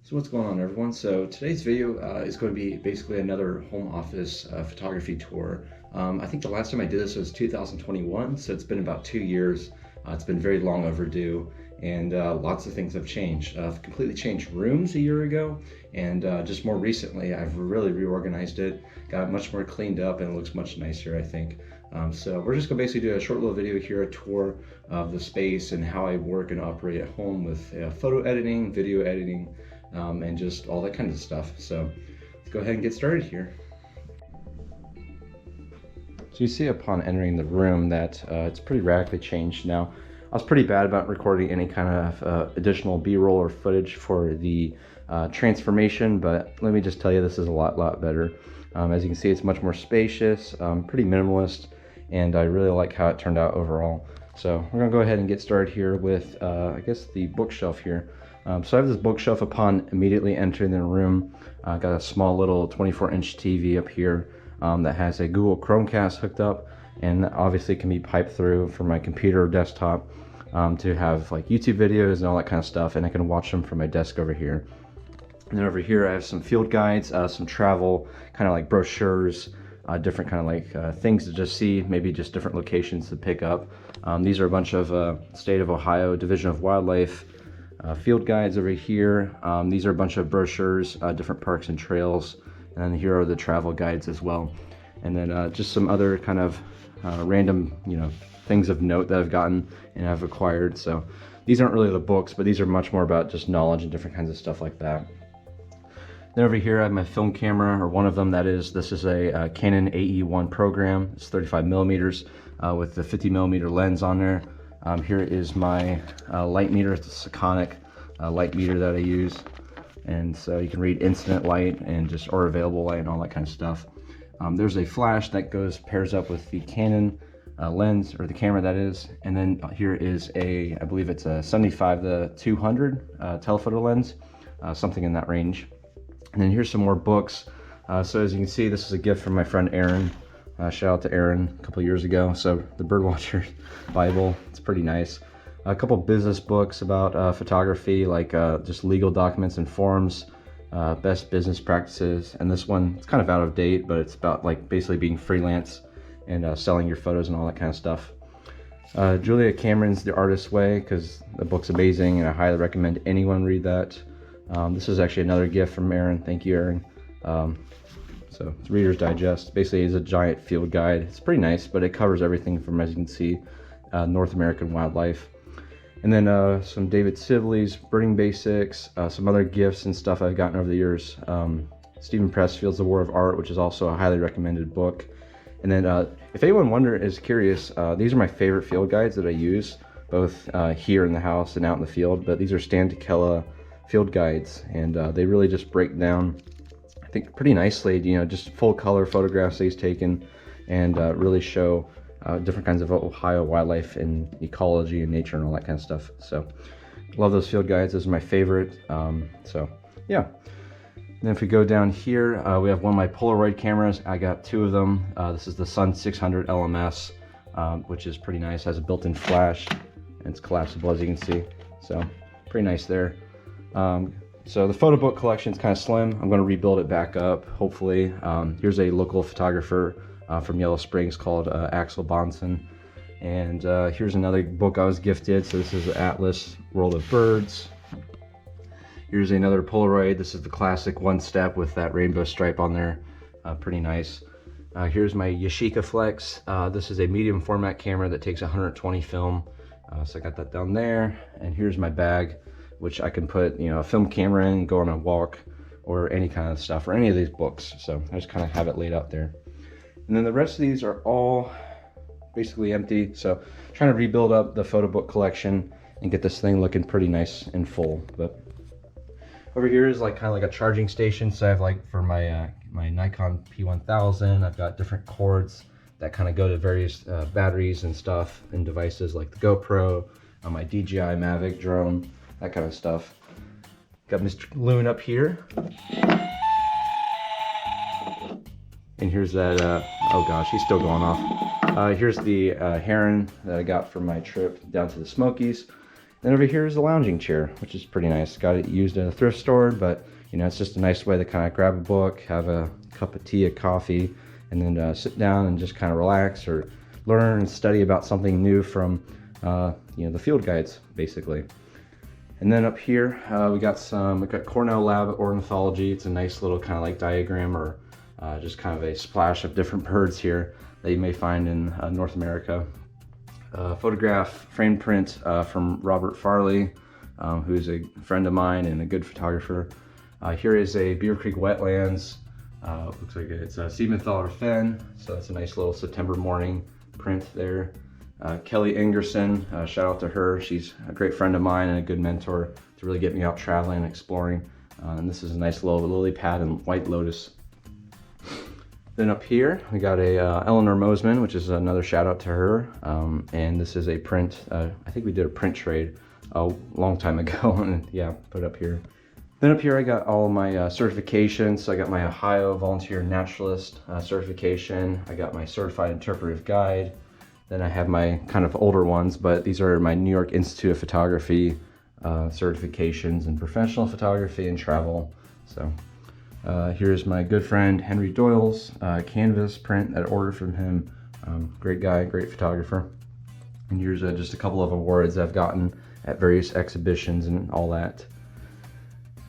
So what's going on, everyone? So today's video is going to be basically another home office photography tour. I think the last time I did this was 2021, so it's been about 2 years. It's been very long overdue, and lots of things have changed. I've completely changed rooms a year ago, and just more recently I've really reorganized it, got it much more cleaned up, and it looks much nicer, I think. So we're just gonna basically do a short little video here, a tour of the space and how I work and operate at home with photo editing, video editing, and just all that kind of stuff. So let's go ahead and get started here. So you see upon entering the room that it's pretty radically changed now. I was pretty bad about recording any kind of additional B-roll or footage for the transformation, but let me just tell you, this is a lot better. As you can see, it's much more spacious, pretty minimalist, and I really like how it turned out overall. So we're gonna go ahead and get started here with, I guess, the bookshelf here. So I have this bookshelf upon immediately entering the room. Got a small little 24-inch TV up here that has a Google Chromecast hooked up, and obviously can be piped through from my computer or desktop to have like YouTube videos and all that kind of stuff, and I can watch them from my desk over here. And then over here I have some field guides, some travel, kind of like brochures, different kind of like things to just see, maybe just different locations to pick up. These are a bunch of State of Ohio Division of Wildlife field guides over here. These are a bunch of brochures, different parks and trails, and then here are the travel guides as well. And then just some other kind of random, things of note that I've gotten and I've acquired. So these aren't really the books, but these are much more about just knowledge and different kinds of stuff like that. Then over here I have my film camera, or one of them, that is. This is a Canon AE1 program. It's 35 millimeters with the 50 millimeter lens on there. Here is my light meter. It's a Sekonic light meter that I use, and so you can read incident light and just or available light and all that kind of stuff. There's a flash that pairs up with the Canon lens, or the camera that is, and then here is I believe it's a 75-200 telephoto lens, something in that range. And then here's some more books. So as you can see, this is a gift from my friend Aaron. Shout out to Aaron a couple years ago. So the Birdwatcher Bible, it's pretty nice. A couple business books about photography, like just legal documents and forms, best business practices. And this one, it's kind of out of date, but it's about like basically being freelance and selling your photos and all that kind of stuff. Julia Cameron's The Artist's Way, because the book's amazing and I highly recommend anyone read that. This is actually another gift from Aaron. Thank you, Aaron. So it's Reader's Digest. Basically, it's a giant field guide. It's pretty nice, but it covers everything from, as you can see, North American wildlife. And then some David Sibley's Birding Basics, some other gifts and stuff I've gotten over the years. Stephen Pressfield's The War of Art, which is also a highly recommended book. And then if anyone is curious, these are my favorite field guides that I use, both here in the house and out in the field. But these are Stan Tekela field guides, and they really just break down, I think, pretty nicely, just full color photographs that he's taken, and really show different kinds of Ohio wildlife and ecology and nature and all that kind of stuff. So love those field guides. Those are my favorite. So yeah. And then if we go down here, we have one of my Polaroid cameras. I got two of them. This is the Sun 600 LMS, which is pretty nice. Has a built-in flash, and it's collapsible, as you can see. So pretty nice there. So the photo book collection is kind of slim. I'm going to rebuild it back up, hopefully. Here's a local photographer from Yellow Springs called Axel Bonson. And here's another book I was gifted. So this is Atlas World of Birds. Here's another Polaroid. This is the classic One Step with that rainbow stripe on there. Pretty nice. Here's my Yashica Flex. This is a medium format camera that takes 120 film. So I got that down there. And here's my bag, which I can put, a film camera in, go on a walk, or any kind of stuff, or any of these books. So I just kind of have it laid out there. And then the rest of these are all basically empty. So trying to rebuild up the photo book collection and get this thing looking pretty nice and full. But over here is kind of like a charging station. So I have for my my Nikon P1000, I've got different cords that kind of go to various batteries and stuff and devices like the GoPro, my DJI Mavic drone, that kind of stuff. Got Mr. Loon up here. And here's that, oh gosh, he's still going off. Here's the heron that I got from my trip down to the Smokies. Then over here is a lounging chair, which is pretty nice. Got it used at a thrift store, but you know, it's just a nice way to kind of grab a book, have a cup of tea, a coffee, and then sit down and just kind of relax or learn and study about something new from you know, the field guides, basically. And then up here, we got Cornell Lab Ornithology. It's a nice little kind of like diagram or just kind of a splash of different birds here that you may find in North America. Photograph frame print from Robert Farley, who's a friend of mine and a good photographer. Here is a Beaver Creek Wetlands. Looks like it's a Siebenthaler Fen, so that's a nice little September morning print there. Kelly Ingerson, shout out to her. She's a great friend of mine and a good mentor to really get me out traveling and exploring. And this is a nice little lily pad and white lotus. Then up here, we got a Eleanor Mosman, which is another shout out to her. And this is a print, I think we did a print trade a long time ago, and yeah, put it up here. Then up here I got all my certifications. So I got my Ohio Volunteer Naturalist certification. I got my Certified Interpretive Guide. Then I have my kind of older ones, but these are my New York Institute of Photography certifications in professional photography and travel. So here's my good friend Henry Doyle's canvas print that I ordered from him. Great guy, great photographer. And here's just a couple of awards I've gotten at various exhibitions and all that.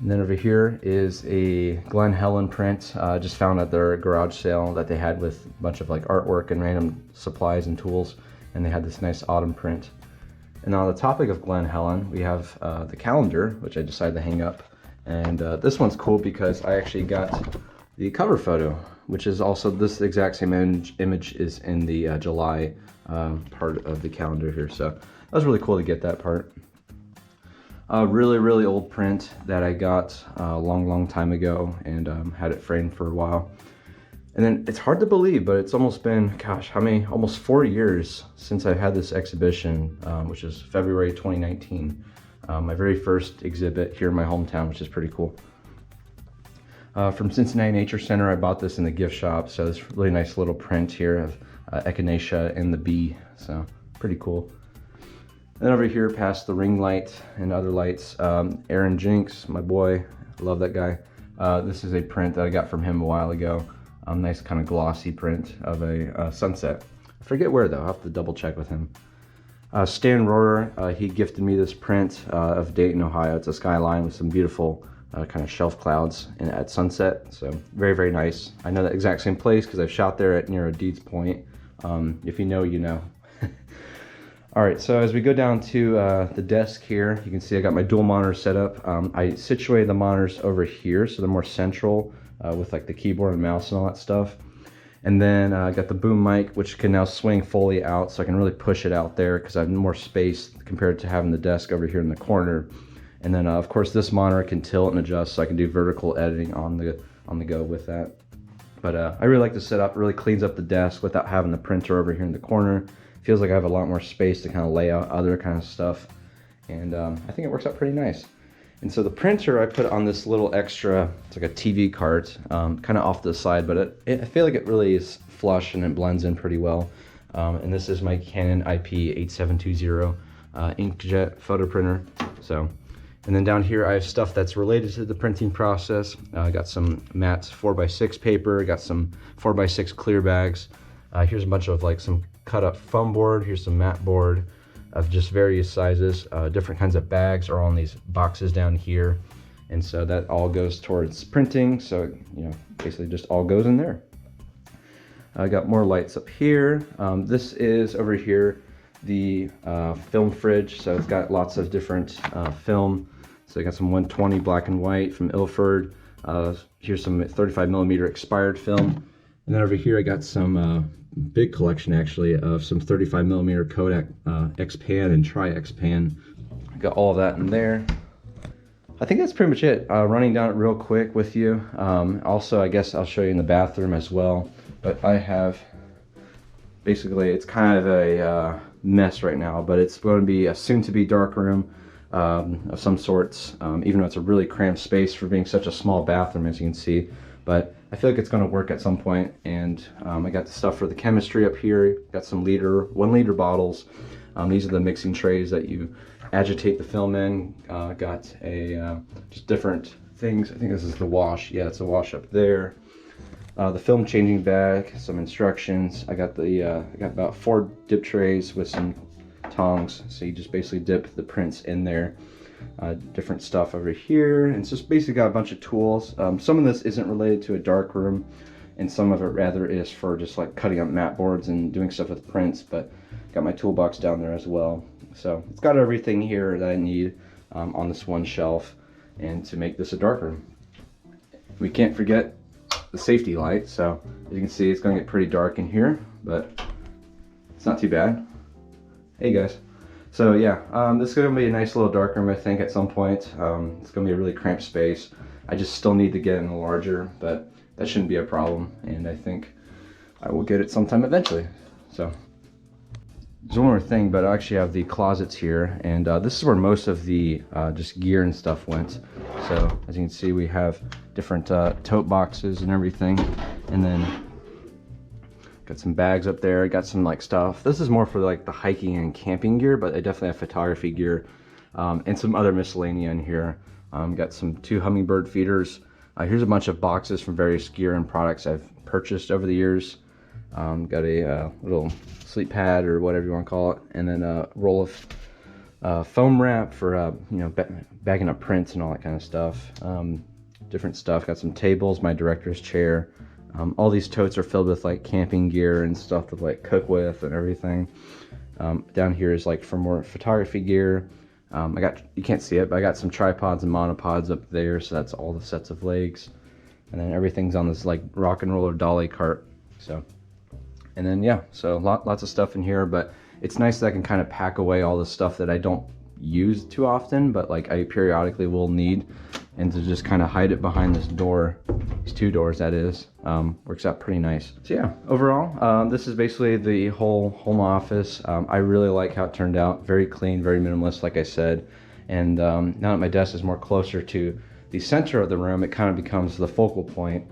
And then over here is a Glen Helen print. Just found at their garage sale that they had with a bunch of like artwork and random supplies and tools, and they had this nice autumn print. And on the topic of Glen Helen, we have the calendar, which I decided to hang up. And this one's cool because I actually got the cover photo, which is also this exact same image is in the July part of the calendar here. So that was really cool to get that part. A really old print that I got a long time ago, and had it framed for a while. And then it's hard to believe, but it's almost been, gosh, how many? Almost 4 years since I've had this exhibition, which is February 2019. My very first exhibit here in my hometown, which is pretty cool. From Cincinnati Nature Center, I bought this in the gift shop. So this really nice little print here of Echinacea and the bee. So pretty cool. Then over here past the ring light and other lights, Aaron Jinks, my boy, I love that guy. This is a print that I got from him a while ago. Nice kind of glossy print of a sunset. I forget where though, I'll have to double check with him. Stan Rohrer, he gifted me this print of Dayton, Ohio. It's a skyline with some beautiful kind of shelf clouds at sunset. So very nice. I know that exact same place because I've shot there at near Deeds Point. If you know, you know. All right, so as we go down to the desk here, you can see I got my dual monitor set up. I situated the monitors over here so they're more central with like the keyboard and mouse and all that stuff. And then I got the boom mic, which can now swing fully out, so I can really push it out there because I have more space compared to having the desk over here in the corner. And then of course this monitor can tilt and adjust, so I can do vertical editing on the go with that. But I really like the setup. It really cleans up the desk without having the printer over here in the corner. Feels like I have a lot more space to kind of lay out other kind of stuff, and I think it works out pretty nice. And so the printer I put on this little extra, it's like a TV cart, kind of off to the side, but I feel like it really is flush and it blends in pretty well. And this is my Canon IP8720 inkjet photo printer. So, and then down here I have stuff that's related to the printing process. I got some matte 4x6 paper, got some 4x6 clear bags. Here's a bunch of like some cut up foam board. Here's some matte board of just various sizes. Different kinds of bags are on these boxes down here, and so that all goes towards printing. So you know, basically just all goes in there. I got more lights up here. This is over here the film fridge. So it's got lots of different film. So I got some 120 black and white from Ilford. Here's some 35mm expired film, and then over here I got some big collection actually of some 35mm Kodak X-Pan and Tri-X-Pan. Got all of that in there. I think that's pretty much it. Running down it real quick with you. Also, I guess I'll show you in the bathroom as well. But I have, basically, it's kind of a mess right now, but it's going to be a soon-to-be dark room of some sorts, even though it's a really cramped space for being such a small bathroom, as you can see. But I feel like it's going to work at some point, and I got the stuff for the chemistry up here. Got some 1 liter bottles, These are the mixing trays that you agitate the film in. Got a just different things. I think this is the wash. Yeah, it's a wash up there. The film changing bag, some instructions. I got about 4 dip trays with some tongs. So you just basically dip the prints in there. Different stuff over here, and it's just basically got a bunch of tools. Some of this isn't related to a dark room, and some of it rather is for just like cutting up mat boards and doing stuff with prints, but got my toolbox down there as well. So it's got everything here that I need on this one shelf, and to make this a dark room. We can't forget the safety light. So as you can see, it's going to get pretty dark in here, but it's not too bad. Hey guys. So yeah, this is going to be a nice little dark room, I think, at some point. It's going to be a really cramped space. I just still need to get in a larger, but that shouldn't be a problem, and I think I will get it sometime eventually. So there's one more thing, but I actually have the closets here, and this is where most of the just gear and stuff went. So as you can see, we have different tote boxes and everything, and then got some bags up there. Got some like stuff. This is more for like the hiking and camping gear, but I definitely have photography gear and some other miscellaneous in here. Got some 2 hummingbird feeders. Here's a bunch of boxes from various gear and products I've purchased over the years. Got a little sleep pad or whatever you want to call it, and then a roll of foam wrap for you know, bagging up prints and all that kind of stuff. Different stuff. Got some tables, my director's chair. All these totes are filled with like camping gear and stuff to like cook with and everything. Down here is like for more photography gear. You can't see it, but I got some tripods and monopods up there, so that's all the sets of legs. And then everything's on this like rock and roller dolly cart. So, and then yeah, so lots of stuff in here, but it's nice that I can kind of pack away all the stuff that I don't use too often, but like I periodically will need, and to just kind of hide it behind this door, these 2 doors that is, works out pretty nice. So yeah, overall, this is basically the whole home office. I really like how it turned out. Very clean, very minimalist, like I said. And now that my desk is more closer to the center of the room, it kind of becomes the focal point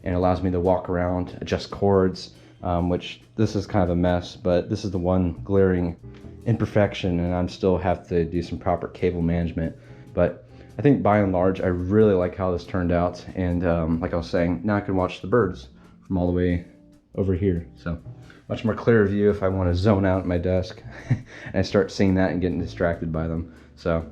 and allows me to walk around, adjust cords, which this is kind of a mess, but this is the one glaring imperfection, and I'm still have to do some proper cable management. But I think by and large, I really like how this turned out. And like I was saying, now I can watch the birds from all the way over here. So much more clear view if I want to zone out at my desk and I start seeing that and getting distracted by them. So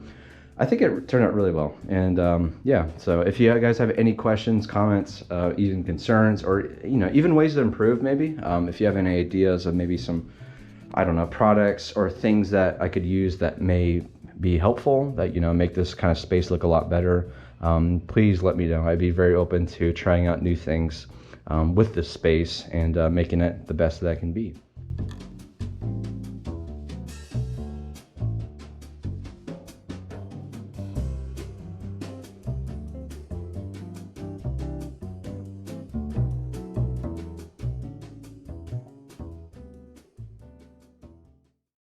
I think it turned out really well. And yeah, so if you guys have any questions, comments, even concerns, or you know, even ways to improve, maybe if you have any ideas of maybe some, I don't know, products or things that I could use that may be helpful, that, you know, make this kind of space look a lot better, please let me know. I'd be very open to trying out new things with this space and making it the best that I can be.